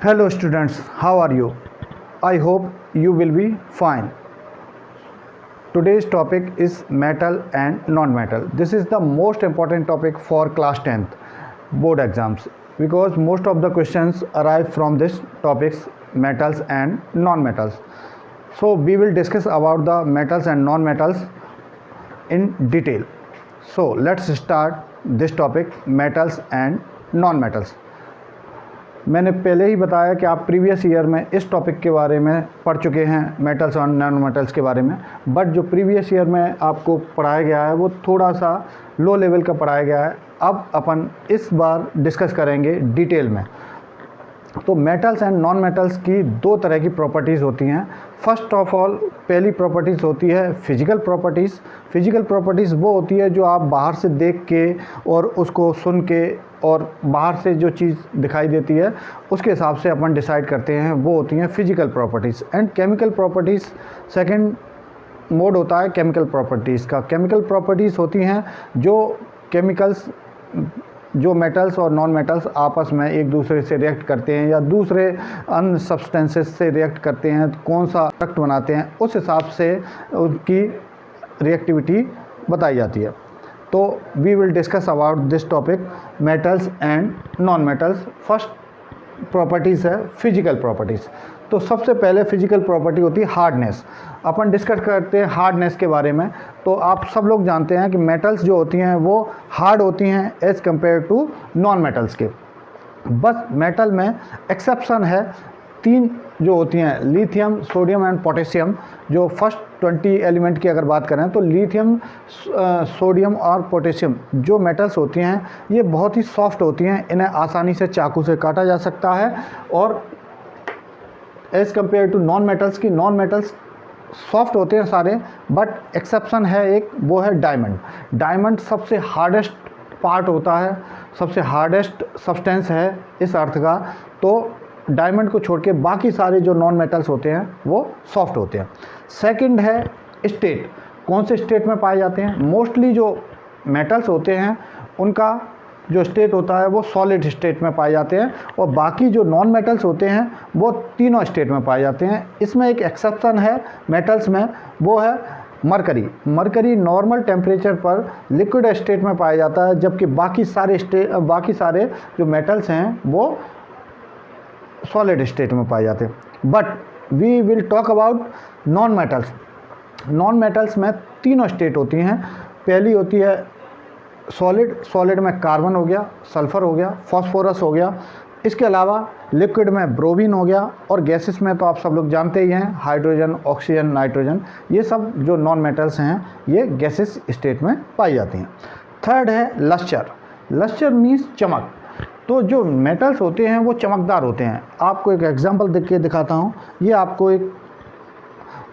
Hello students, how are you? I hope you will be fine. Today's topic is metal and non-metal. This is the most important topic for class 10th board exams because most of the questions arrive from this topics, metals and non-metals. So we will discuss about the metals and non-metals in detail. So let's start this topic, metals and non-metals. मैंने पहले ही बताया कि आप previous year में इस topic के बारे में पढ़ चुके हैं, मेटल्स और नॉन मेटल्स के बारे में, बट जो प्रीवियस ईयर में आपको पढ़ाया गया है वो थोड़ा सा लो लेवल का पढ़ाया गया है। अब अपन इस बार डिस्कस करेंगे डिटेल में। तो मेटल्स एंड नॉन मेटल्स की दो तरह की प्रॉपर्टीज़ होती हैं। फर्स्ट ऑफ ऑल पहली प्रॉपर्टीज़ होती है फिजिकल प्रॉपर्टीज़। फिजिकल प्रॉपर्टीज़ वो होती है जो आप बाहर से देख के और उसको सुन के और बाहर से जो चीज़ दिखाई देती है उसके हिसाब से अपन डिसाइड करते हैं, वो होती हैं physical properties. And chemical properties second mode होता है केमिकल प्रॉपर्टीज़ का। केमिकल प्रॉपर्टीज़ होती हैं जो केमिकल्स, जो मेटल्स और नॉन मेटल्स आपस में एक दूसरे से रिएक्ट करते हैं या दूसरे अन्य सब्सटेंसेस से रिएक्ट करते हैं, कौन सा प्रोडक्ट बनाते हैं, उस हिसाब से उनकी रिएक्टिविटी बताई जाती है। तो we will discuss about this topic metals and non metals. First properties है फिजिकल प्रॉपर्टीज़। तो सबसे पहले फिजिकल प्रॉपर्टी होती है हार्डनेस। अपन डिस्कस करते हैं हार्डनेस के बारे में। तो आप सब लोग जानते हैं कि मेटल्स जो होती हैं वो हार्ड होती हैं as compare to non metals के। बस मेटल में एक्सेप्शन है, तीन जो होती हैं लिथियम, सोडियम एंड पोटेशियम। जो फर्स्ट 20 एलिमेंट की अगर बात करें तो लिथियम, सोडियम और पोटेशियम जो मेटल्स होती हैं ये बहुत ही सॉफ्ट होती हैं, इन्हें आसानी से चाकू से काटा जा सकता है। और as compare to non metals की, नॉन मेटल्स सॉफ्ट होते हैं सारे, बट एक्सेप्शन है एक, वो है डायमंड। डायमंड सबसे हार्डेस्ट पार्ट होता है, सबसे हार्डेस्ट सब्सटेंस है इस अर्थ का। तो डायमंड को छोड़ के बाकी सारे जो नॉन मेटल्स होते हैं वो सॉफ्ट होते हैं। सेकंड है स्टेट। कौन से स्टेट में पाए जाते हैं? मोस्टली जो मेटल्स होते हैं उनका जो स्टेट होता है वो सॉलिड स्टेट में पाए जाते हैं, और बाकी जो नॉन मेटल्स होते हैं वो तीनों स्टेट में पाए जाते हैं। इसमें एक एक्सेप्शन है मेटल्स में, वो है मरकरी। मरकरी नॉर्मल टेम्परेचर पर लिक्विड स्टेट में पाया जाता है, जबकि बाकी सारे जो मेटल्स हैं वो सॉलिड स्टेट में पाए जाते हैं। But we will talk about non metals. Non metals में तीनों स्टेट होती हैं। पहली होती है सॉलिड। सॉलिड में कार्बन हो गया, सल्फ़र हो गया, फॉस्फोरस हो गया। इसके अलावा लिक्विड में ब्रोमीन हो गया, और गैसेस में तो आप सब लोग जानते ही हैं हाइड्रोजन, ऑक्सीजन, नाइट्रोजन। ये सब जो नॉन मेटल्स हैं ये गैसेस स्टेट में पाई जाती हैं। थर्ड है लस्टर। लस्टर मीन्स चमक। तो जो मेटल्स होते हैं वो चमकदार होते हैं। आपको एक एग्जांपल देख के दिखाता हूँ। ये आपको एक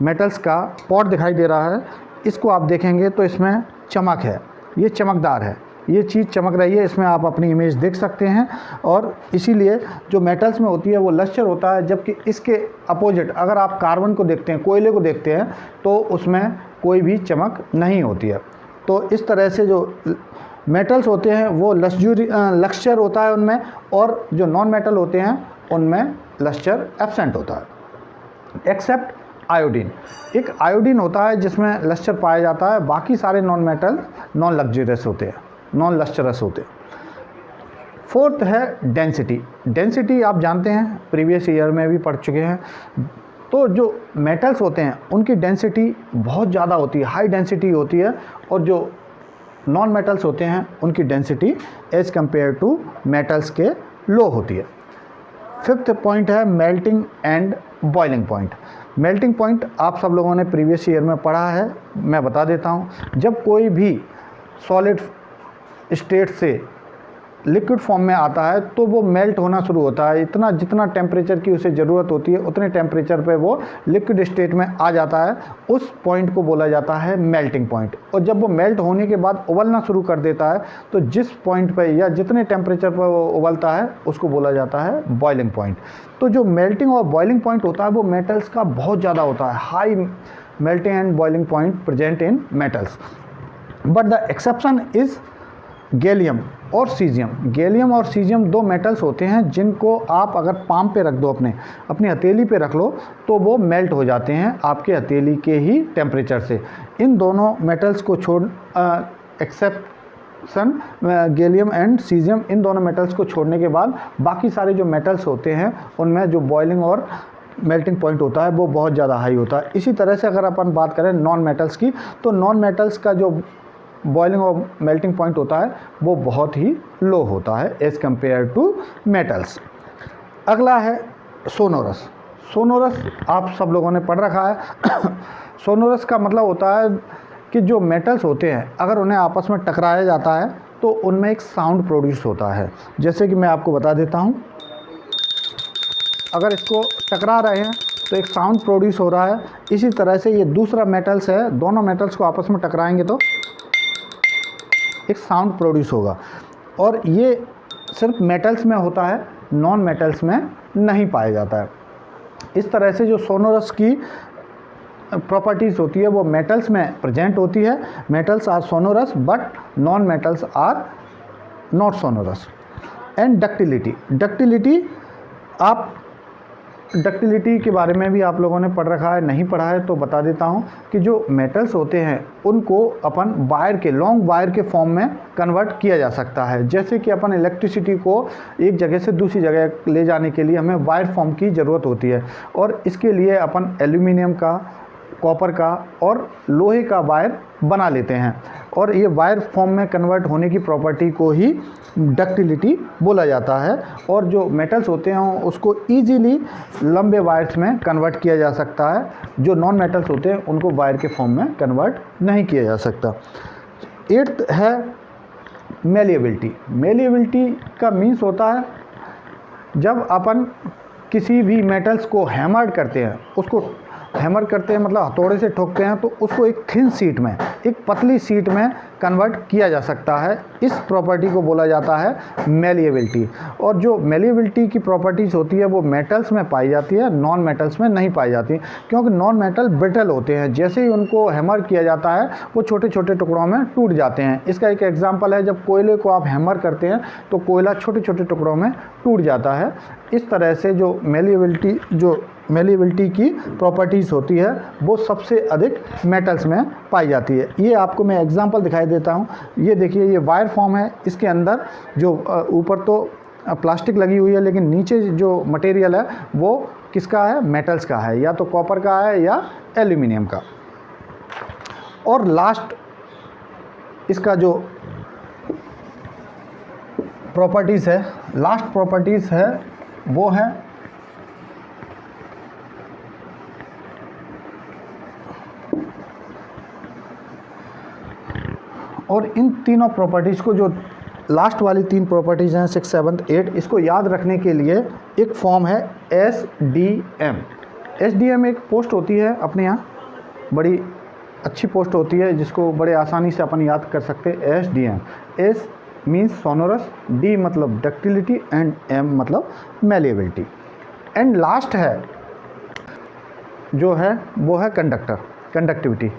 मेटल्स का पॉट दिखाई दे रहा है। इसको आप देखेंगे तो इसमें चमक है, ये चमकदार है, ये चीज़ चमक रही है। इसमें आप अपनी इमेज देख सकते हैं, और इसीलिए जो मेटल्स में होती है वो लस्टर होता है। जबकि इसके अपोजिट अगर आप कार्बन को देखते हैं, कोयले को देखते हैं, तो उसमें कोई भी चमक नहीं होती है। तो इस तरह से जो मेटल्स होते हैं वो लस्टर होता है उनमें, और जो नॉन मेटल होते हैं उनमें लस्टर एब्सेंट होता है, एक्सेप्ट आयोडीन। एक आयोडीन होता है जिसमें लस्टर पाया जाता है, बाकी सारे नॉन मेटल नॉन लग्जरियस होते हैं, नॉन लस्टरस होते हैं। फोर्थ है डेंसिटी। डेंसिटी आप जानते हैं, प्रीवियस ईयर में भी पढ़ चुके हैं। तो जो मेटल्स होते हैं उनकी डेंसिटी बहुत ज़्यादा होती है, हाई डेंसिटी होती है, और जो नॉन मेटल्स होते हैं उनकी density as compare to metals के लो होती है। फिफ्थ पॉइंट है melting and boiling point. Melting point आप सब लोगों ने प्रीवियस ईयर में पढ़ा है, मैं बता देता हूँ। जब कोई भी सॉलिड स्टेट से लिक्विड फॉर्म में आता है तो वो मेल्ट होना शुरू होता है। इतना जितना टेम्परेचर की उसे ज़रूरत होती है उतने टेम्परेचर पे वो लिक्विड स्टेट में आ जाता है। उस पॉइंट को बोला जाता है मेल्टिंग पॉइंट। और जब वो मेल्ट होने के बाद उबलना शुरू कर देता है तो जिस पॉइंट पे या जितने टेम्परेचर पर वो उबलता है उसको बोला जाता है बॉइलिंग पॉइंट। तो जो मेल्टिंग और बॉइलिंग पॉइंट होता है वो मेटल्स का बहुत ज़्यादा होता है, high melting and boiling point present in metals. But the exception is gallium और सीजियम। गैलियम और सीजियम दो मेटल्स होते हैं जिनको आप अगर पाम पे रख दो, अपनी हथेली पे रख लो, तो वो मेल्ट हो जाते हैं आपके हथेली के ही टेम्परेचर से। इन दोनों मेटल्स को छोड़ एक्सेप्शन गैलियम एंड सीजियम, इन दोनों मेटल्स को छोड़ने के बाद बाकी सारे जो मेटल्स होते हैं उनमें जो बॉइलिंग और मेल्टिंग पॉइंट होता है वो बहुत ज़्यादा हाई होता है। इसी तरह से अगर अपन बात करें नॉन मेटल्स की, तो नॉन मेटल्स का जो बॉइलिंग और मेल्टिंग पॉइंट होता है वो बहुत ही लो होता है एज़ कम्पेयर टू मेटल्स। अगला है सोनोरस। सोनोरस आप सब लोगों ने पढ़ रखा है। सोनोरस का मतलब होता है कि जो मेटल्स होते हैं अगर उन्हें आपस में टकराया जाता है तो उनमें एक साउंड प्रोड्यूस होता है। जैसे कि मैं आपको बता देता हूँ, अगर इसको टकरा रहे हैं तो एक साउंड प्रोड्यूस हो रहा है। इसी तरह से ये दूसरा मेटल्स है, दोनों मेटल्स को आपस में टकराएंगे तो एक साउंड प्रोड्यूस होगा, और ये सिर्फ मेटल्स में होता है, नॉन मेटल्स में नहीं पाया जाता है। इस तरह से जो सोनोरस की प्रॉपर्टीज़ होती है वो मेटल्स में प्रेजेंट होती है। Metals are sonorous but non metals are not sonorous. And ductility. Ductility, आप डक्टिलिटी के बारे में भी आप लोगों ने पढ़ रखा है, नहीं पढ़ा है तो बता देता हूँ कि जो मेटल्स होते हैं उनको अपन वायर के, लॉन्ग वायर के फॉर्म में कन्वर्ट किया जा सकता है। जैसे कि अपन इलेक्ट्रिसिटी को एक जगह से दूसरी जगह ले जाने के लिए हमें वायर फॉर्म की ज़रूरत होती है, और इसके लिए अपन एल्यूमिनियम का, कॉपर का और लोहे का वायर बना लेते हैं, और ये वायर फॉर्म में कन्वर्ट होने की प्रॉपर्टी को ही डक्टिलिटी बोला जाता है। और जो मेटल्स होते हैं उसको इजीली लंबे वायर्स में कन्वर्ट किया जा सकता है। जो नॉन मेटल्स होते हैं उनको वायर के फॉर्म में कन्वर्ट नहीं किया जा सकता। 8th है मेलिएबिलिटी। मेलिएबिलिटी का मीन्स होता है जब अपन किसी भी मेटल्स को हैमर्ड करते हैं, उसको हैमर करते हैं मतलब हथौड़े से ठोकते हैं, तो उसको एक थिन शीट में, एक पतली शीट में कन्वर्ट किया जा सकता है। इस प्रॉपर्टी को बोला जाता है मेलिएबिलिटी। और जो मेलिएबिलिटी की प्रॉपर्टीज़ होती है वो मेटल्स में पाई जाती है, नॉन मेटल्स में नहीं पाई जाती, क्योंकि नॉन मेटल ब्रिटल होते हैं। जैसे ही उनको हैमर किया जाता है वो छोटे छोटे टुकड़ों में टूट जाते हैं। इसका एक एग्जाम्पल है, जब कोयले को आप हैमर करते हैं तो कोयला छोटे छोटे टुकड़ों में टूट जाता है। इस तरह से जो मेलिएबिलिटी की प्रॉपर्टीज़ होती है वो सबसे अधिक मेटल्स में पाई जाती है। ये आपको मैं एग्जांपल दिखाई देता हूँ। ये देखिए, ये वायर फॉर्म है, इसके अंदर जो ऊपर तो प्लास्टिक लगी हुई है लेकिन नीचे जो मटेरियल है वो किसका है, मेटल्स का है, या तो कॉपर का है या एल्यूमिनियम का। और लास्ट इसका जो प्रॉपर्टीज़ है, लास्ट प्रॉपर्टीज़ है वो है और इन तीनों प्रॉपर्टीज़ को, जो लास्ट वाली 3 प्रॉपर्टीज़ हैं 6, 7, 8, इसको याद रखने के लिए एक फॉर्म है SDM। SDM एक पोस्ट होती है अपने यहाँ, बड़ी अच्छी पोस्ट होती है जिसको बड़े आसानी से अपन याद कर सकते हैं। SDM, S means sonorous, D मतलब डक्टिलिटी एंड M मतलब मेलिएबिलिटी। एंड लास्ट है जो है वो है कंडक्टर, कंडक्टिविटी।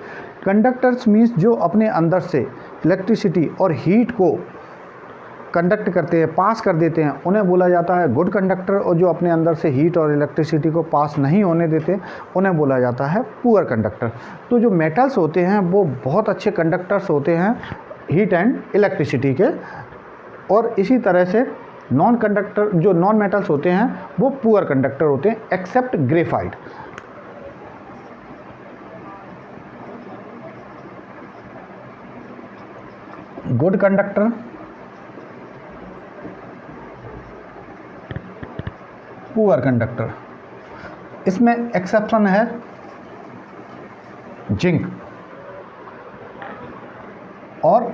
कंडक्टर्स मीन्स जो अपने अंदर से इलेक्ट्रिसिटी और हीट को कंडक्ट करते हैं, पास कर देते हैं, उन्हें बोला जाता है गुड कंडक्टर। और जो अपने अंदर से हीट और इलेक्ट्रिसिटी को पास नहीं होने देते उन्हें बोला जाता है पुअर कंडक्टर। तो जो मेटल्स होते हैं वो बहुत अच्छे कंडक्टर्स होते हैं हीट एंड इलेक्ट्रिसिटी के, और इसी तरह से नॉन कंडक्टर, जो नॉन मेटल्स होते हैं वो पुअर कंडक्टर होते हैं except graphite. Good conductor, poor conductor. इसमें एक्सेप्शन है जिंक और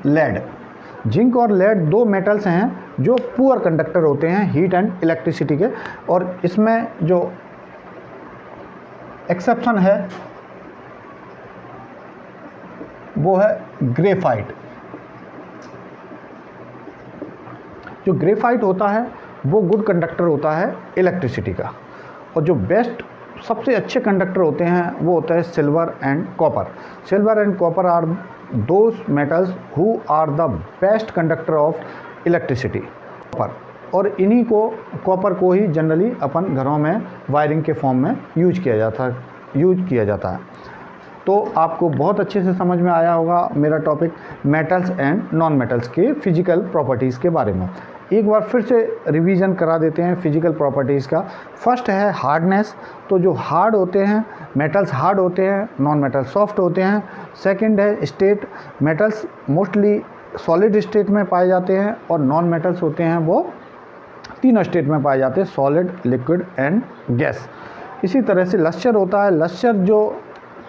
लेड। जिंक और लेड दो मेटल्स हैं जो पुअर कंडक्टर होते हैं हीट एंड इलेक्ट्रिसिटी के, और इसमें जो एक्सेप्शन है वो है ग्रेफाइट। जो ग्रेफाइट होता है वो गुड कंडक्टर होता है इलेक्ट्रिसिटी का, और जो बेस्ट सबसे अच्छे कंडक्टर होते हैं वो होता है silver and copper. Silver and copper are those metals who are the best conductor of electricity. Copper, और इन्हीं को कॉपर को ही जनरली अपन घरों में वायरिंग के फॉर्म में यूज किया जाता है। तो आपको बहुत अच्छे से समझ में आया होगा मेरा topic metals and non metals के फिजिकल प्रॉपर्टीज़ के बारे में। एक बार फिर से रिवीजन करा देते हैं फिजिकल प्रॉपर्टीज़ का। फर्स्ट है हार्डनेस, तो जो हार्ड होते हैं मेटल्स हार्ड होते हैं, नॉन मेटल्स सॉफ्ट होते हैं। सेकंड है state, metals mostly solid state में पाए जाते हैं और नॉन मेटल्स होते हैं वो तीनों स्टेट में पाए जाते हैं, सॉलिड, लिक्विड एंड गैस। इसी तरह से लस्चर होता है, लस्चर जो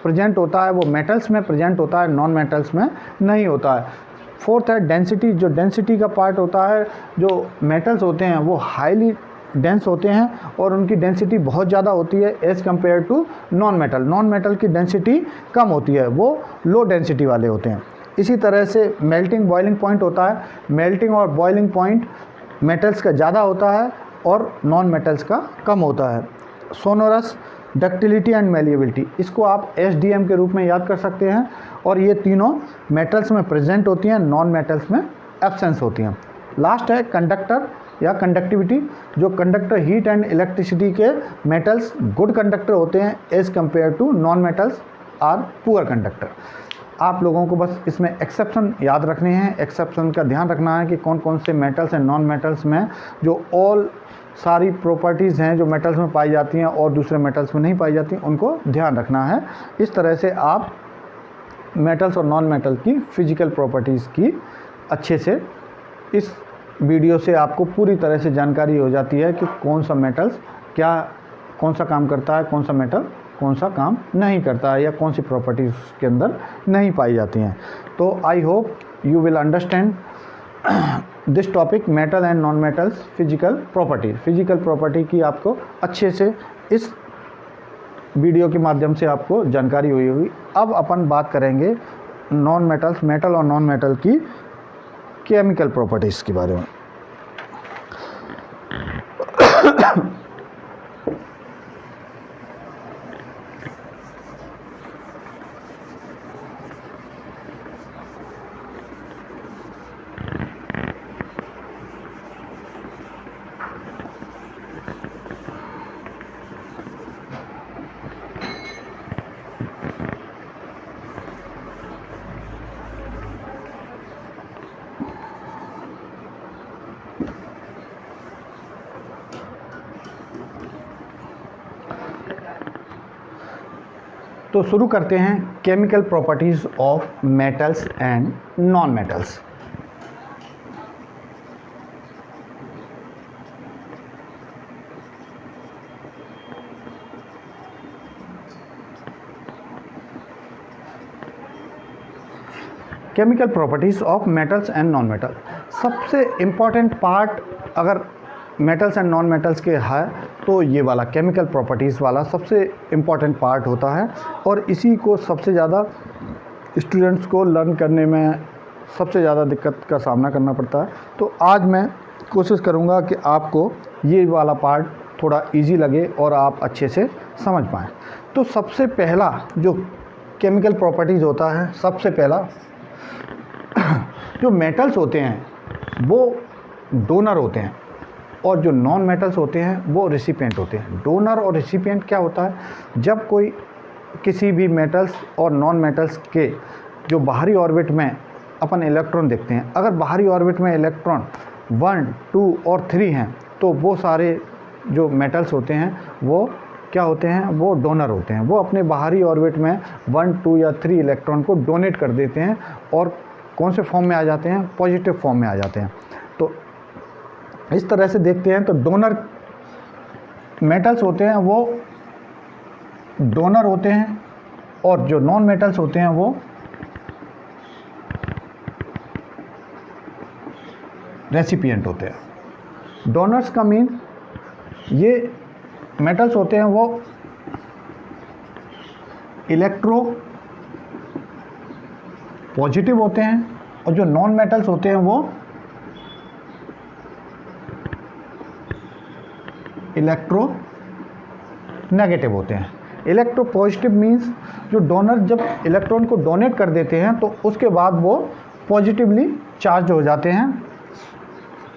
प्रेजेंट होता है वो मेटल्स में प्रेजेंट होता है, नॉन मेटल्स में नहीं होता है। फोर्थ है डेंसिटी, जो डेंसिटी का पार्ट होता है, जो मेटल्स होते हैं वो हाईली डेंस होते हैं और उनकी डेंसिटी बहुत ज़्यादा होती है as compare to non metal. Non metal की डेंसिटी कम होती है, वो लो डेंसिटी वाले होते हैं। इसी तरह से मेल्टिंग बॉइलिंग पॉइंट होता है, मेल्टिंग और बॉइलिंग पॉइंट मेटल्स का ज़्यादा होता है और नॉन मेटल्स का कम होता है। सोनोरस, डक्टिलिटी एंड मेलिएबिलिटी, इसको आप SDM के रूप में याद कर सकते हैं। और ये तीनों मेटल्स में प्रेजेंट होती हैं, नॉन मेटल्स में एब्सेंस होती हैं। लास्ट है कंडक्टर या कंडक्टिविटी, जो कंडक्टर हीट एंड इलेक्ट्रिसिटी के मेटल्स गुड कंडक्टर होते हैं as compare to non metals are poor conductor. आप लोगों को बस इसमें एक्सेप्शन याद रखने हैं, एक्सेप्शन का ध्यान रखना है कि कौन कौन से मेटल्स एंड नॉन मेटल्स में जो ऑल सारी प्रॉपर्टीज़ हैं जो मेटल्स में पाई जाती हैं और दूसरे मेटल्स में नहीं पाई जाती, उनको ध्यान रखना है। इस तरह से आप मेटल्स और नॉन मेटल की फ़िज़िकल प्रॉपर्टीज़ की अच्छे से इस वीडियो से आपको पूरी तरह से जानकारी हो जाती है कि कौन सा मेटल्स कौन सा काम करता है, कौन सा मेटल कौन सा काम नहीं करता है, या कौन सी प्रॉपर्टीज़ के अंदर नहीं पाई जाती हैं। तो I hope you will understand this topic metal and non metals physical property की आपको अच्छे से इस वीडियो के माध्यम से आपको जानकारी हुई होगी। अब अपन बात करेंगे मेटल और नॉन मेटल की केमिकल प्रॉपर्टीज़ के बारे में। तो शुरू करते हैं chemical properties of metals and non metals. Chemical properties of metals and non metal, सबसे इम्पॉर्टेंट पार्ट अगर मेटल्स एंड नॉन मेटल्स के है तो ये वाला केमिकल प्रॉपर्टीज़ वाला सबसे इम्पॉर्टेंट पार्ट होता है और इसी को सबसे ज़्यादा स्टूडेंट्स को लर्न करने में सबसे ज़्यादा दिक्कत का सामना करना पड़ता है। तो आज मैं कोशिश करूँगा कि आपको ये वाला पार्ट थोड़ा इजी लगे और आप अच्छे से समझ पाएँ। तो सबसे पहला जो केमिकल प्रॉपर्टीज़ होता है, सबसे पहला जो मेटल्स होते हैं वो डोनर होते हैं और जो नॉन मेटल्स होते हैं वो रिसिपिएंट होते हैं। डोनर और रिसिपिएंट क्या होता है, जब कोई किसी भी मेटल्स और नॉन मेटल्स के जो बाहरी ऑर्बिट में अपन इलेक्ट्रॉन देखते हैं, अगर बाहरी ऑर्बिट में इलेक्ट्रॉन 1, 2 और 3 हैं तो वो सारे जो मेटल्स होते हैं वो क्या होते हैं, वो डोनर होते हैं। वो अपने बाहरी ऑर्बिट में 1, 2 या 3 इलेक्ट्रॉन को डोनेट कर देते हैं और कौन से फॉर्म में आ जाते हैं, पॉजिटिव फॉर्म में आ जाते हैं। तो इस तरह से देखते हैं तो डोनर मेटल्स होते हैं वो डोनर होते हैं और जो नॉन मेटल्स होते हैं वो रेसिपिएंट होते हैं। डोनर्स का मीन ये मेटल्स होते हैं वो इलेक्ट्रो पॉजिटिव होते हैं और जो नॉन मेटल्स होते हैं वो इलेक्ट्रो नेगेटिव होते हैं। इलेक्ट्रोपॉजिटिव मीन्स जो डोनर जब इलेक्ट्रॉन को डोनेट कर देते हैं तो उसके बाद वो पॉजिटिवली चार्ज हो जाते हैं।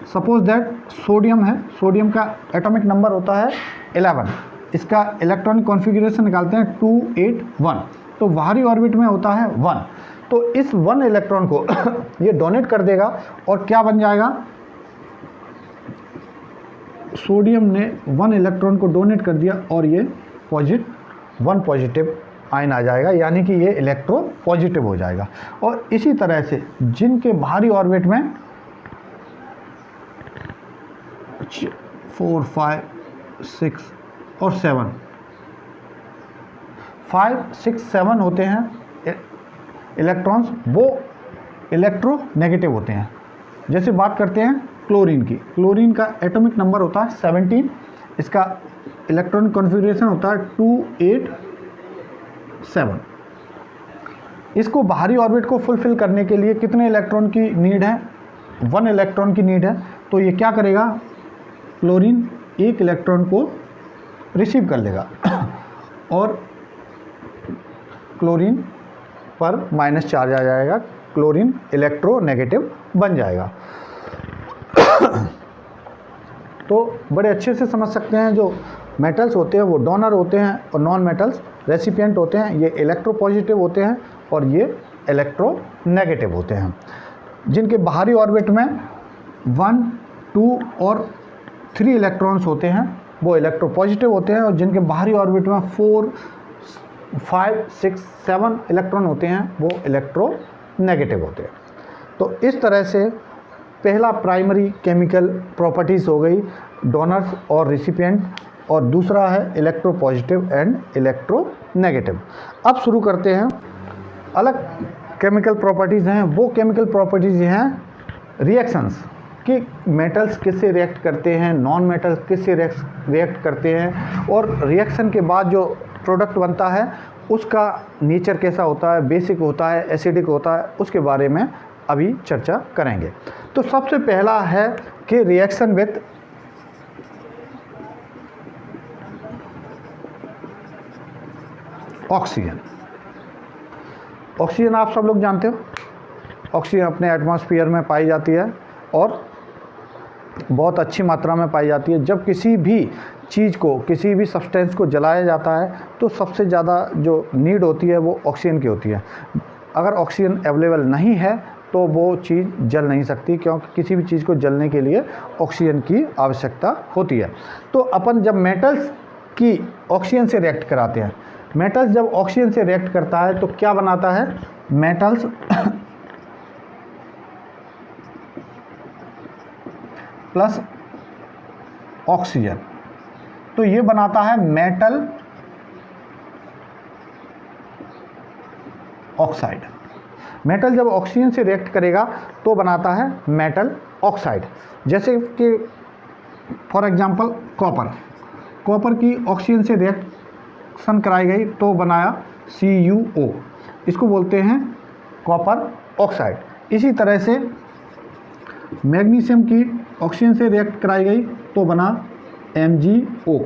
सपोज दैट सोडियम है, सोडियम का एटॉमिक नंबर होता है 11, इसका इलेक्ट्रॉनिक कॉन्फ़िगरेशन निकालते हैं 281, तो बाहरी ऑर्बिट में होता है 1। तो इस 1 इलेक्ट्रॉन को ये डोनेट कर देगा और क्या बन जाएगा, सोडियम ने 1 इलेक्ट्रॉन को डोनेट कर दिया और ये 1 पॉजिटिव आयन आ जाएगा, यानी कि ये इलेक्ट्रो पॉजिटिव हो जाएगा। और इसी तरह से जिनके बाहरी ऑर्बिट में 4, 5, 6 और 7, 5, 6, 7 होते हैं इलेक्ट्रॉन्स, वो इलेक्ट्रो नेगेटिव होते हैं। जैसे बात करते हैं क्लोरीन की, क्लोरीन का एटॉमिक नंबर होता है 17, इसका इलेक्ट्रॉनिक कॉन्फ़िगरेशन होता है 287। इसको बाहरी ऑर्बिट को फुलफिल करने के लिए कितने इलेक्ट्रॉन की नीड है, 1 इलेक्ट्रॉन की नीड है। तो ये क्या करेगा, क्लोरीन 1 इलेक्ट्रॉन को रिसीव कर लेगा और क्लोरीन पर माइनस चार्ज आ जाएगा, क्लोरीन इलेक्ट्रोनेगेटिव बन जाएगा। तो बड़े अच्छे से समझ सकते हैं, जो मेटल्स होते हैं वो डोनर होते हैं और नॉन मेटल्स रेसिपिएंट होते हैं। ये इलेक्ट्रोपॉजिटिव होते हैं और ये इलेक्ट्रोनेगेटिव होते हैं। जिनके बाहरी ऑर्बिट में 1, 2 और 3 इलेक्ट्रॉन्स होते हैं वो इलेक्ट्रोपॉजिटिव होते हैं, और जिनके बाहरी ऑर्बिट में 4, 5, 6, 7 इलेक्ट्रॉन होते हैं वो इलेक्ट्रोनेगेटिव होते हैं। तो इस तरह से पहला प्राइमरी केमिकल प्रॉपर्टीज़ हो गई डोनर्स और रिसिपिएंट, और दूसरा है इलेक्ट्रोपॉजिटिव एंड इलेक्ट्रोनेगेटिव। अब शुरू करते हैं अलग केमिकल प्रॉपर्टीज़ हैं। वो केमिकल प्रॉपर्टीज़ हैं रिएक्शंस, कि मेटल्स किससे रिएक्ट करते हैं, नॉन मेटल्स किससे रिएक्ट करते हैं, और रिएक्शन के बाद जो प्रोडक्ट बनता है उसका नेचर कैसा होता है, बेसिक होता है, एसिडिक होता है, उसके बारे में अभी चर्चा करेंगे। तो सबसे पहला है कि रिएक्शन विथ ऑक्सीजन। ऑक्सीजन आप सब लोग जानते हो, ऑक्सीजन अपने एटमॉस्फेयर में पाई जाती है और बहुत अच्छी मात्रा में पाई जाती है। जब किसी भी चीज़ को, किसी भी सब्सटेंस को जलाया जाता है तो सबसे ज़्यादा जो नीड होती है वो ऑक्सीजन की होती है। अगर ऑक्सीजन अवेलेबल नहीं है तो वो चीज़ जल नहीं सकती, क्योंकि किसी भी चीज़ को जलने के लिए ऑक्सीजन की आवश्यकता होती है। तो अपन जब मेटल्स की ऑक्सीजन से रिएक्ट कराते हैं, मेटल्स जब ऑक्सीजन से रिएक्ट करता है तो क्या बनाता है, मेटल्स प्लस ऑक्सीजन, तो ये बनाता है मेटल ऑक्साइड। मेटल जब ऑक्सीजन से रिएक्ट करेगा तो बनाता है मेटल ऑक्साइड। जैसे कि फॉर एग्जांपल कॉपर की ऑक्सीजन से रिएक्शन कराई गई तो बनाया CuO, इसको बोलते हैं कॉपर ऑक्साइड। इसी तरह से मैग्नीशियम की ऑक्सीजन से रिएक्ट कराई गई तो बना MgO,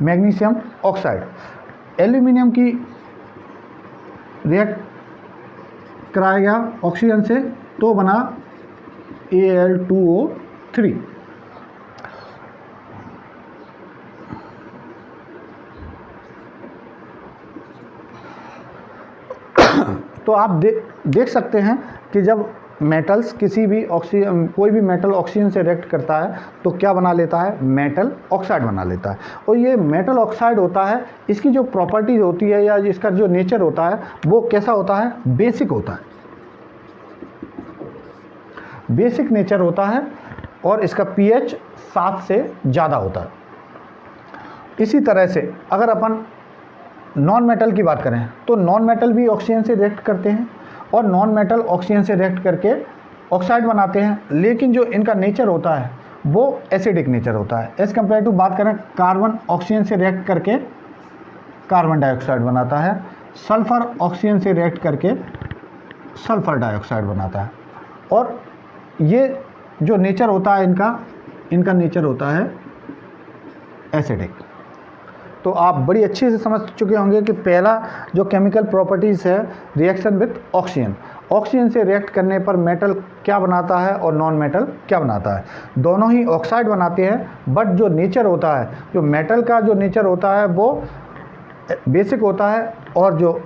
मैग्नीशियम ऑक्साइड। एल्यूमिनियम की रिएक्ट कराया गया ऑक्सीजन से तो बना Al2O3। तो आप देख सकते हैं कि जब मेटल्स किसी भी ऑक्सीजन, कोई भी मेटल ऑक्सीजन से रिएक्ट करता है तो क्या बना लेता है, मेटल ऑक्साइड बना लेता है। और ये मेटल ऑक्साइड होता है, इसकी जो प्रॉपर्टीज होती है या इसका जो नेचर होता है वो कैसा होता है, बेसिक होता है, बेसिक नेचर होता है, और इसका pH 7 से ज़्यादा होता है। इसी तरह से अगर अपन नॉन मेटल की बात करें तो नॉन मेटल भी ऑक्सीजन से रिएक्ट करते हैं, और नॉन मेटल ऑक्सीजन से रिएक्ट करके ऑक्साइड बनाते हैं, लेकिन जो इनका नेचर होता है वो एसिडिक नेचर होता है। एज़ कम्पेयर टू बात करें, कार्बन ऑक्सीजन से रिएक्ट करके कार्बन डाइऑक्साइड बनाता है, सल्फ़र ऑक्सीजन से रिएक्ट करके सल्फ़र डाइऑक्साइड बनाता है। और ये जो नेचर होता है इनका नेचर होता है एसिडिक। तो आप बड़ी अच्छे से समझ चुके होंगे कि पहला जो केमिकल प्रॉपर्टीज़ है रिएक्शन विथ ऑक्सीजन, ऑक्सीजन से रिएक्ट करने पर मेटल क्या बनाता है और नॉन मेटल क्या बनाता है। दोनों ही ऑक्साइड बनाते हैं, बट जो नेचर होता है, जो मेटल का जो नेचर होता है वो बेसिक होता है और जो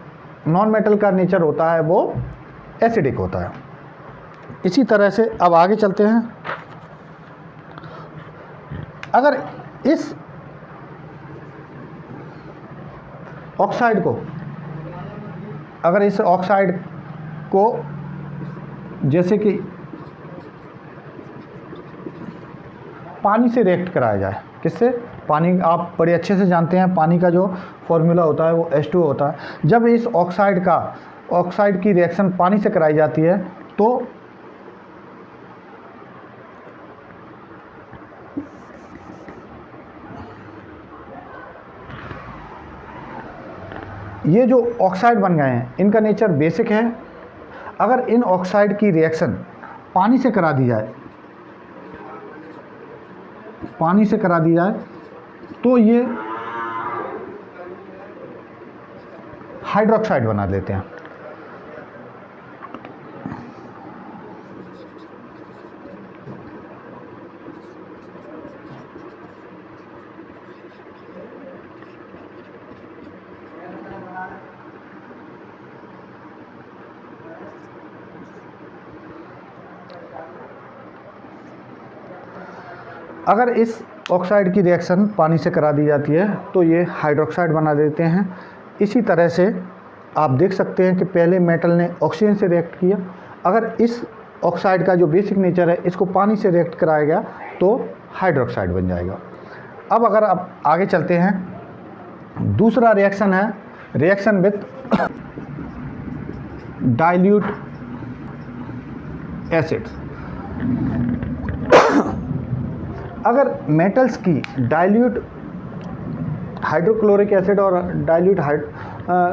नॉन मेटल का नेचर होता है वो एसिडिक होता है। इसी तरह से अब आगे चलते हैं। अगर इस ऑक्साइड को जैसे कि पानी से रिएक्ट कराया जाए, किससे? पानी, आप बड़े अच्छे से जानते हैं पानी का जो फॉर्मूला होता है वो H2O होता है। जब इस ऑक्साइड की रिएक्शन पानी से कराई जाती है तो ये जो ऑक्साइड बन गए हैं इनका नेचर बेसिक है। अगर इन ऑक्साइड की रिएक्शन पानी से करा दी जाए तो ये हाइड्रोक्साइड बना देते हैं। अगर इस ऑक्साइड की रिएक्शन पानी से करा दी जाती है तो ये हाइड्रोक्साइड बना देते हैं। इसी तरह से आप देख सकते हैं कि पहले मेटल ने ऑक्सीजन से रिएक्ट किया, अगर इस ऑक्साइड का जो बेसिक नेचर है इसको पानी से रिएक्ट कराया गया तो हाइड्रोक्साइड बन जाएगा। अब अगर आप आगे चलते हैं, दूसरा रिएक्शन है रिएक्शन विथ डाइल्यूट एसिड्स। अगर मेटल्स की डाइल्यूट हाइड्रोक्लोरिक एसिड और डाइल्यूट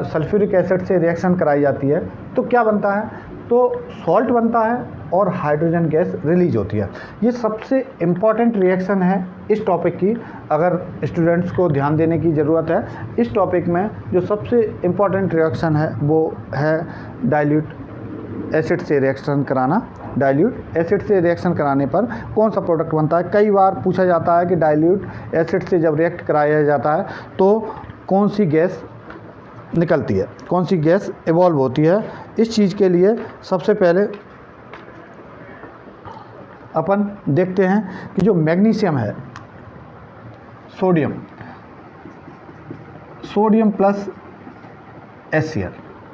सल्फ्यूरिक एसिड से रिएक्शन कराई जाती है तो क्या बनता है? तो सॉल्ट बनता है और हाइड्रोजन गैस रिलीज होती है। ये सबसे इम्पॉर्टेंट रिएक्शन है इस टॉपिक की, अगर स्टूडेंट्स को ध्यान देने की ज़रूरत है। इस टॉपिक में जो सबसे इम्पॉर्टेंट रिएक्शन है वो है डाइल्यूट एसिड से रिएक्शन कराना। डाइल्यूट एसिड से रिएक्शन कराने पर कौन सा प्रोडक्ट बनता है? कई बार पूछा जाता है कि डाइल्यूट एसिड से जब रिएक्ट कराया जाता है तो कौन सी गैस निकलती है, कौन सी गैस इवॉल्व होती है। इस चीज़ के लिए सबसे पहले अपन देखते हैं कि जो मैग्नीशियम है, sodium plus HCl,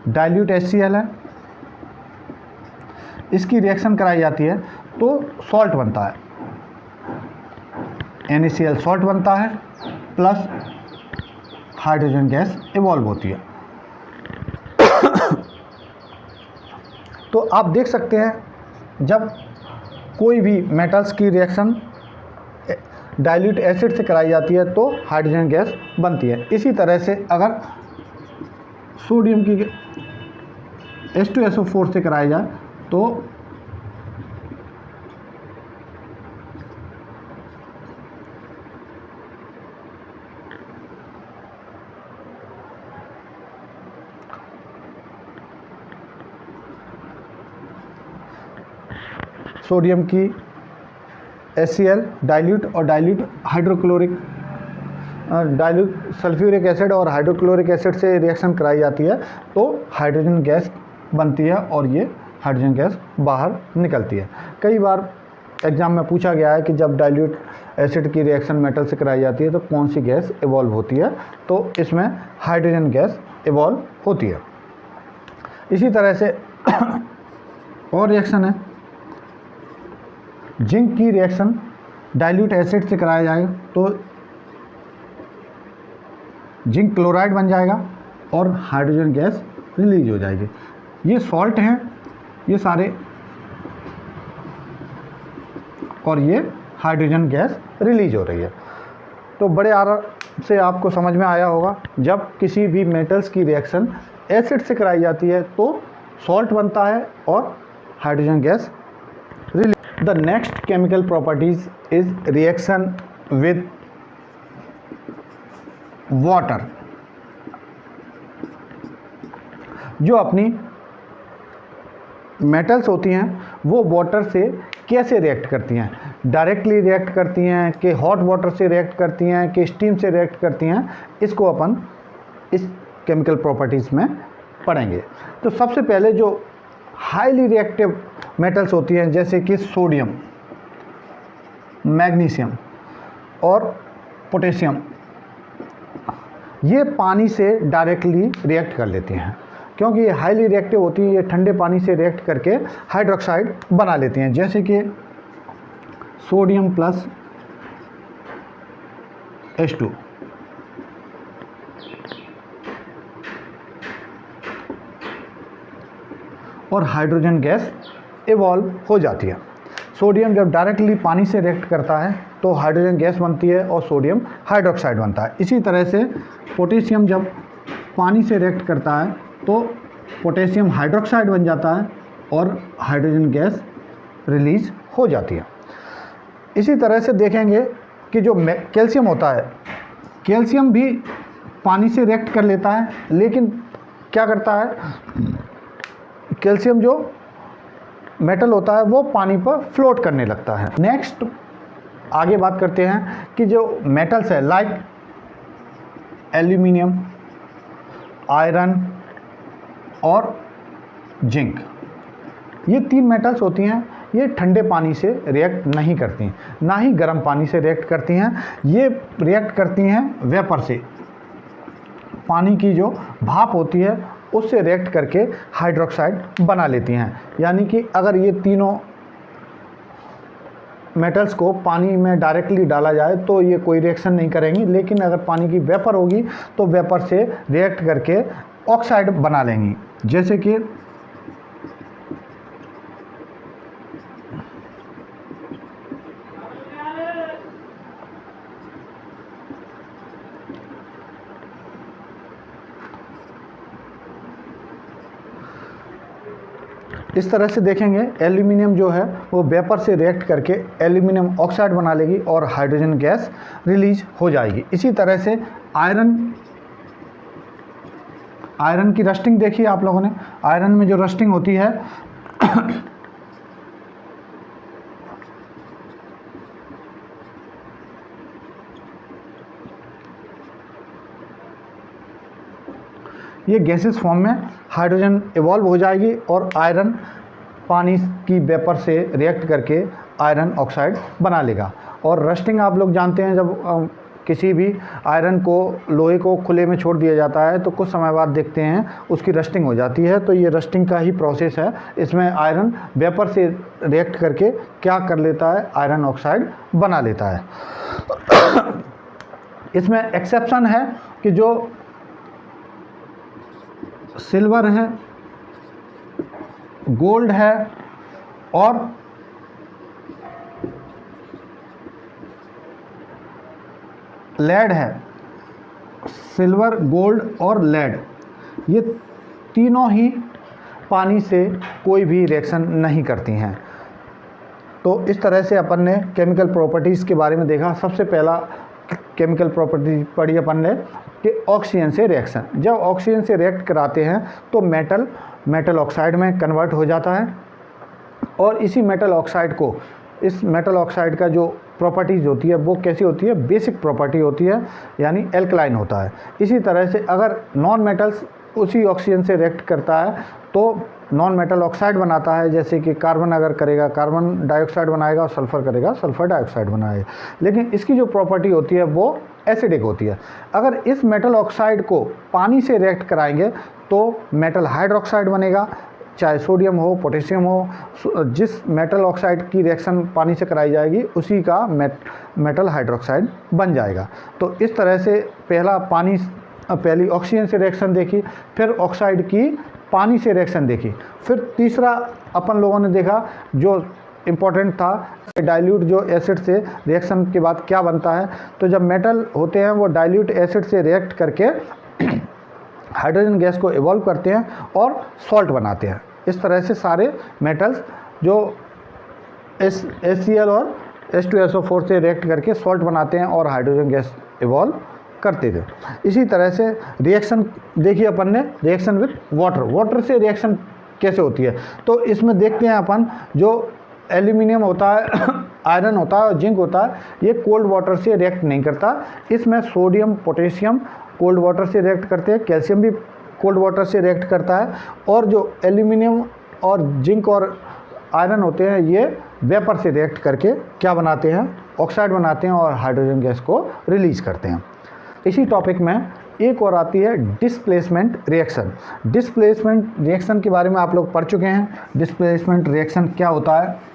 dilute HCl है, इसकी रिएक्शन कराई जाती है तो सॉल्ट बनता है, NaCl सॉल्ट बनता है प्लस हाइड्रोजन गैस इवॉल्व होती है। तो आप देख सकते हैं जब कोई भी मेटल्स की रिएक्शन डाइल्यूट एसिड से कराई जाती है तो हाइड्रोजन गैस बनती है। इसी तरह से अगर सोडियम की H2SO4 से कराई जाए तो सोडियम की HCl डाइल्यूट और डाइल्यूट सल्फ्यूरिक एसिड और हाइड्रोक्लोरिक एसिड से रिएक्शन कराई जाती है तो हाइड्रोजन गैस बनती है और ये हाइड्रोजन गैस बाहर निकलती है। कई बार एग्जाम में पूछा गया है कि जब डाइल्यूट एसिड की रिएक्शन मेटल से कराई जाती है तो कौन सी गैस इवॉल्व होती है, तो इसमें हाइड्रोजन गैस इवॉल्व होती है। इसी तरह से और रिएक्शन है, जिंक की रिएक्शन डाइल्यूट एसिड से कराया जाए तो जिंक क्लोराइड बन जाएगा और हाइड्रोजन गैस रिलीज हो जाएगी। ये सॉल्ट हैं ये सारे और ये हाइड्रोजन गैस रिलीज हो रही है। तो बड़े आराम से आपको समझ में आया होगा, जब किसी भी मेटल्स की रिएक्शन एसिड से कराई जाती है तो सॉल्ट बनता है और hydrogen gas release. The next chemical properties is reaction with water. जो अपनी मेटल्स होती हैं वो वाटर से कैसे रिएक्ट करती हैं, डायरेक्टली रिएक्ट करती हैं कि हॉट वाटर से रिएक्ट करती हैं कि स्टीम से रिएक्ट करती हैं, इसको अपन इस केमिकल प्रॉपर्टीज़ में पढ़ेंगे। तो सबसे पहले जो हाईली रिएक्टिव मेटल्स होती हैं जैसे कि सोडियम, मैग्नीशियम और पोटेशियम, ये पानी से डायरेक्टली रिएक्ट कर लेती हैं क्योंकि ये हाईली रिएक्टिव होती हैं। ये ठंडे पानी से रिएक्ट करके हाइड्रोक्साइड बना लेती हैं, जैसे कि सोडियम प्लस H2 और हाइड्रोजन गैस इवॉल्व हो जाती है। सोडियम जब डायरेक्टली पानी से रिएक्ट करता है तो हाइड्रोजन गैस बनती है और सोडियम हाइड्रोक्साइड बनता है। इसी तरह से पोटेशियम जब पानी से रिएक्ट करता है तो पोटेशियम हाइड्रोक्साइड बन जाता है और हाइड्रोजन गैस रिलीज हो जाती है। इसी तरह से देखेंगे कि जो कैल्शियम होता है, कैल्शियम भी पानी से रिएक्ट कर लेता है, लेकिन क्या करता है, कैल्शियम जो मेटल होता है वो पानी पर फ्लोट करने लगता है। नेक्स्ट आगे बात करते हैं कि जो मेटल्स है लाइक एल्यूमिनियम, आयरन और जिंक, ये 3 मेटल्स होती हैं, ये ठंडे पानी से रिएक्ट नहीं करती, ना ही गर्म पानी से रिएक्ट करती हैं। ये रिएक्ट करती हैं वेपर से, पानी की जो भाप होती है उससे रिएक्ट करके हाइड्रोक्साइड बना लेती हैं। यानी कि अगर ये तीनों मेटल्स को पानी में डायरेक्टली डाला जाए तो ये कोई रिएक्शन नहीं करेंगी, लेकिन अगर पानी की वेपर होगी तो वेपर से रिएक्ट करके ऑक्साइड बना लेंगी, जैसे कि इस तरह से देखेंगे एल्यूमिनियम जो है वो वेपर से रिएक्ट करके एल्यूमिनियम ऑक्साइड बना लेगी और हाइड्रोजन गैस रिलीज हो जाएगी। इसी तरह से आयरन की रस्टिंग देखी आप लोगों ने। आयरन में जो रस्टिंग होती है ये गैसेस फॉर्म में हाइड्रोजन इवॉल्व हो जाएगी और आयरन पानी की वेपर से रिएक्ट करके आयरन ऑक्साइड बना लेगा। और रस्टिंग आप लोग जानते हैं, जब किसी भी आयरन को, लोहे को खुले में छोड़ दिया जाता है तो कुछ समय बाद देखते हैं उसकी रस्टिंग हो जाती है। तो ये रस्टिंग का ही प्रोसेस है। इसमें आयरन वेपर से रिएक्ट करके क्या कर लेता है, आयरन ऑक्साइड बना लेता है। इसमें एक्सेप्शन है कि जो सिल्वर है, गोल्ड है और लेड है, सिल्वर, गोल्ड और लेड, ये तीनों ही पानी से कोई भी रिएक्शन नहीं करती हैं। तो इस तरह से अपन ने केमिकल प्रॉपर्टीज़ के बारे में देखा। सबसे पहला केमिकल प्रॉपर्टी पढ़ी अपन ने कि ऑक्सीजन से रिएक्शन। जब ऑक्सीजन से रिएक्ट कराते हैं तो मेटल ऑक्साइड में कन्वर्ट हो जाता है और इसी मेटल ऑक्साइड को, इस मेटल ऑक्साइड का जो प्रॉपर्टीज़ होती है वो कैसी होती है, बेसिक प्रॉपर्टी होती है, यानी एल्कलाइन होता है। इसी तरह से अगर नॉन मेटल्स उसी ऑक्सीजन से रिएक्ट करता है तो नॉन मेटल ऑक्साइड बनाता है, जैसे कि कार्बन अगर करेगा कार्बन डाइऑक्साइड बनाएगा और सल्फ़र करेगा सल्फ़र डाइऑक्साइड बनाएगा। लेकिन इसकी जो प्रॉपर्टी होती है वो एसिडिक होती है। अगर इस मेटल ऑक्साइड को पानी से रिएक्ट कराएंगे तो मेटल हाइड्रोक्साइड बनेगा, चाहे सोडियम हो, पोटेशियम हो, जिस मेटल ऑक्साइड की रिएक्शन पानी से कराई जाएगी उसी का मेटल हाइड्रोक्साइड बन जाएगा। तो इस तरह से पहली ऑक्सीजन से रिएक्शन देखी, फिर ऑक्साइड की पानी से रिएक्शन देखी, फिर तीसरा अपन लोगों ने देखा जो इम्पोर्टेंट था, डाइल्यूट जो एसिड से रिएक्शन के बाद क्या बनता है। तो जब मेटल होते हैं वो डाइल्यूट एसिड से रिएक्ट करके हाइड्रोजन गैस को इवॉल्व करते हैं और सॉल्ट बनाते हैं। इस तरह से सारे मेटल्स जो HCl और H2SO4 से रिएक्ट करके सॉल्ट बनाते हैं और हाइड्रोजन गैस इवॉल्व करते थे। इसी तरह से रिएक्शन देखिए अपन ने, रिएक्शन विथ वाटर, वाटर से रिएक्शन कैसे होती है। तो इसमें देखते हैं अपन, जो एल्यूमिनियम होता है, आयरन होता है और जिंक होता है, ये कोल्ड वाटर से रिएक्ट नहीं करता। इसमें सोडियम पोटेशियम कोल्ड वाटर से रिएक्ट करते हैं, कैल्शियम भी कोल्ड वाटर से रिएक्ट करता है, और जो एल्यूमिनियम और जिंक और आयरन होते हैं ये वेपर से रिएक्ट करके क्या बनाते हैं, ऑक्साइड बनाते हैं और हाइड्रोजन गैस को रिलीज करते हैं। इसी टॉपिक में एक और आती है डिस्प्लेसमेंट रिएक्शन। डिस्प्लेसमेंट रिएक्शन के बारे में आप लोग पढ़ चुके हैं। डिस्प्लेसमेंट रिएक्शन क्या होता है?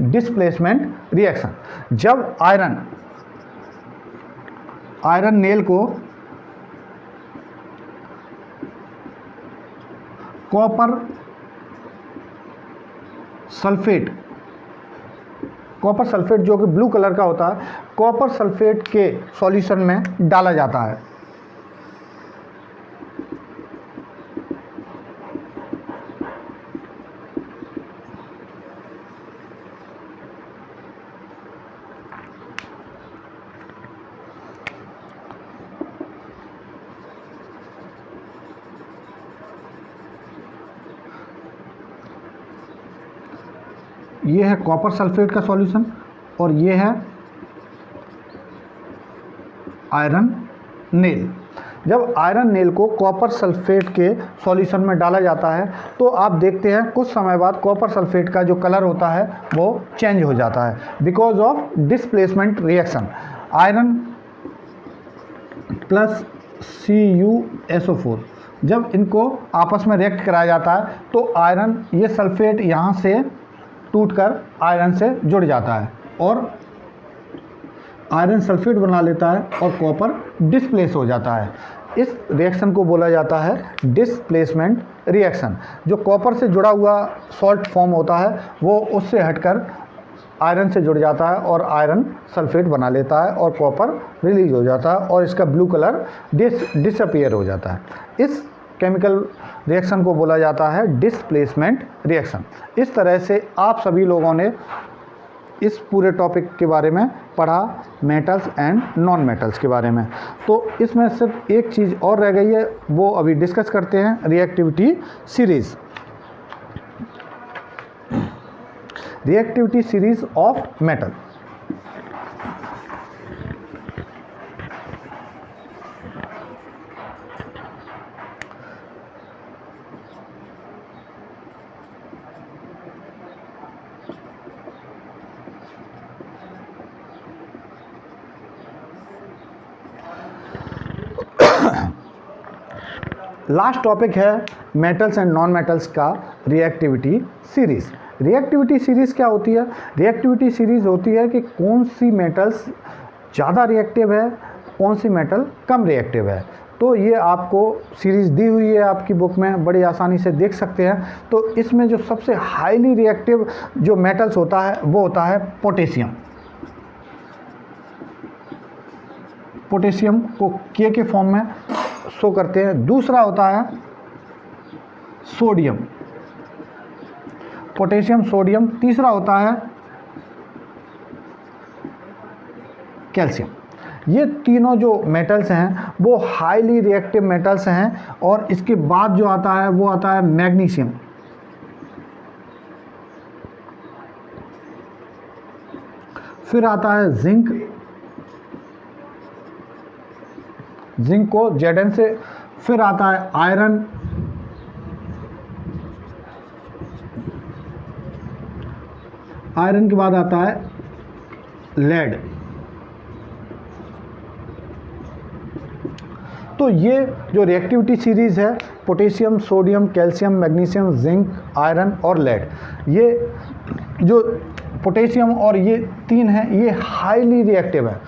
डिस्प्लेसमेंट रिएक्शन, जब आयरन नेल को कॉपर सल्फेट जो कि ब्लू कलर का होता है, कॉपर सल्फेट के सॉल्यूशन में डाला जाता है। ये है कॉपर सल्फेट का सॉल्यूशन और ये है आयरन नेल। जब आयरन नेल को कॉपर सल्फेट के सॉल्यूशन में डाला जाता है तो आप देखते हैं कुछ समय बाद कॉपर सल्फेट का जो कलर होता है वो चेंज हो जाता है, because of displacement reaction. Iron plus CuSO4 जब इनको आपस में रिएक्ट कराया जाता है तो आयरन, ये सल्फेट यहाँ से टूटकर आयरन से जुड़ जाता है और आयरन सल्फेट बना लेता है और कॉपर डिस्प्लेस हो जाता है। इस रिएक्शन को बोला जाता है डिस्प्लेसमेंट रिएक्शन। जो कॉपर से जुड़ा हुआ सॉल्ट फॉर्म होता है वो उससे हटकर आयरन से जुड़ जाता है और आयरन सल्फेट बना लेता है और कॉपर रिलीज हो जाता है और इसका ब्लू कलर डिसअपीयर हो जाता है। इस केमिकल रिएक्शन को बोला जाता है डिस्प्लेसमेंट रिएक्शन। इस तरह से आप सभी लोगों ने इस पूरे टॉपिक के बारे में पढ़ा, मेटल्स एंड नॉन मेटल्स के बारे में। तो इसमें सिर्फ एक चीज़ और रह गई है, वो अभी डिस्कस करते हैं, reactivity series. Reactivity series of metal. Last topic है मेटल्स एंड नॉन मेटल्स का रिएक्टिविटी सीरीज़। रिएक्टिविटी सीरीज़ क्या होती है? रिएक्टिविटी सीरीज़ होती है कि कौन सी मेटल्स ज़्यादा रिएक्टिव है, कौन सी मेटल कम रिएक्टिव है। तो ये आपको सीरीज़ दी हुई है आपकी बुक में, बड़ी आसानी से देख सकते हैं। तो इसमें जो सबसे हाईली रिएक्टिव जो मेटल्स होता है वो होता है पोटेशियम। पोटेशियम को के फॉर्म में शो करते हैं। दूसरा होता है सोडियम, पोटेशियम सोडियम। तीसरा होता है कैल्शियम। ये तीनों जो मेटल्स हैं वो हाईली रिएक्टिव मेटल्स हैं। और इसके बाद जो आता है वो आता है मैग्नीशियम। फिर आता है जिंक, जिंक को Zn से। फिर आता है आयरन, आयरन के बाद आता है लेड। तो ये जो रिएक्टिविटी सीरीज़ है, potassium sodium calcium magnesium zinc iron और लेड, ये जो पोटेशियम और ये तीन हैं ये हाईली रिएक्टिव है,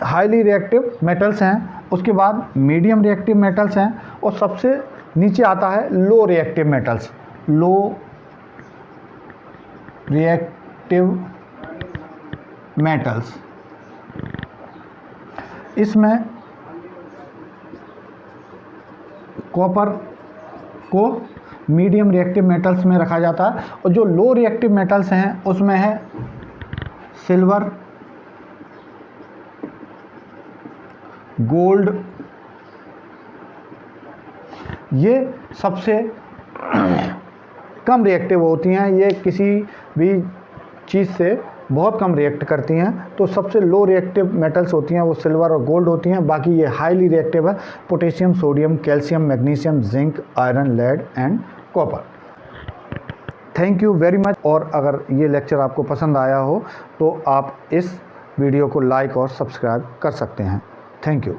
हाईली रिएक्टिव मेटल्स हैं। उसके बाद मीडियम रिएक्टिव मेटल्स हैं और सबसे नीचे आता है low reactive metals, low reactive metals. इसमें कॉपर को मीडियम रिएक्टिव मेटल्स में रखा जाता है, और जो लो रिएक्टिव मेटल्स हैं उसमें है सिल्वर, गोल्ड। ये सबसे कम रिएक्टिव होती हैं, ये किसी भी चीज़ से बहुत कम रिएक्ट करती हैं। तो सबसे लो रिएक्टिव मेटल्स होती हैं वो सिल्वर और गोल्ड होती हैं। बाकी ये हाईली रिएक्टिव है potassium, sodium, calcium, magnesium, zinc, iron, lead and copper. Thank you very much. और अगर ये लेक्चर आपको पसंद आया हो तो आप इस वीडियो को लाइक और सब्सक्राइब कर सकते हैं। Thank you.